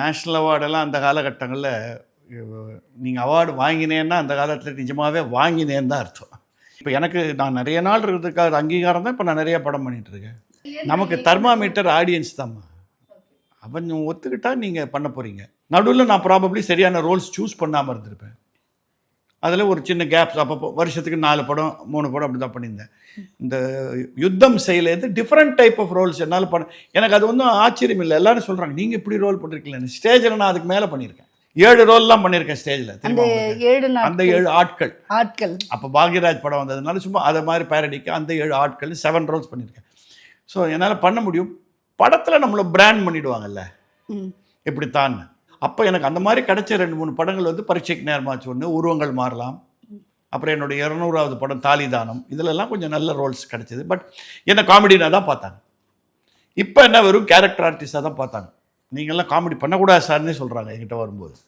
National அவார்டெல்லாம் அந்த காலகட்டங்களில் நீங்கள் அவார்டு வாங்கினேன்னா அந்த காலத்தில் நிஜமாகவே வாங்கினேன்னு தான் அர்த்தம். இப்போ எனக்கு நான் நிறைய நாள் இருக்கிறதுக்காக அங்கீகாரம் தான் இப்போ நான் நிறைய படம் பண்ணிகிட்ருக்கேன். நமக்கு தெர்மாமீட்டர் ஆடியன்ஸ் தான்மா. அவன் ஒத்துக்கிட்டா நீங்கள் பண்ண போகிறீங்க. நடுவில் நான் ப்ராபப்ளி சரியான ரோல்ஸ் சூஸ் பண்ணாமல் இருந்திருப்பேன். அதில் ஒரு சின்ன கேப்ஸ் அப்பப்போ வருஷத்துக்கு 4 படம் 3 படம் அப்படி தான் பண்ணியிருந்தேன். இந்த யுத்தம் செய்யலேருந்து டிஃப்ரெண்ட் டைப் ஆஃப் ரோல்ஸ் என்னால் எனக்கு அது ஒன்றும் ஆச்சரியம் இல்லை. எல்லாரும் சொல்கிறாங்க நீங்கள் இப்படி ரோல் பண்ணிருக்கீங்களேன்னு. ஸ்டேஜில் நான் அதுக்கு மேலே பண்ணியிருக்கேன். 7 ரோல்லாம் பண்ணியிருக்கேன் ஸ்டேஜில். அந்த 7 ஆட்கள் அப்போ பாக்யராஜ் படம் வந்ததுனால சும்மா அதை மாதிரி பேரடிக்கு அந்த 7 ஆட்கள் 7 ரோல்ஸ் பண்ணியிருக்கேன். ஸோ என்னால் பண்ண முடியும். படத்தில் நம்மளை பிராண்ட் பண்ணிவிடுவாங்கல்ல இப்படித்தான். அப்போ எனக்கு அந்த மாதிரி கிடைச்ச 2-3 படங்கள் வந்து பரீட்சைக்கு நேரமாச்சு ஒன்று, உருவங்கள் மாறலாம், அப்புறம் என்னுடைய 200வது படம் தாலிதானம், இதிலெல்லாம் கொஞ்சம் நல்ல ரோல்ஸ் கிடைச்சிது. பட் என்ன காமெடினாக தான் பார்த்தாங்க. இப்போ என்ன வெறும் கேரக்டர் ஆர்டிஸ்டாக தான் பார்த்தாங்க. நீங்கள்லாம் காமெடி பண்ணக்கூடாது சார்னே சொல்கிறாங்க என்கிட்ட வரும்போது.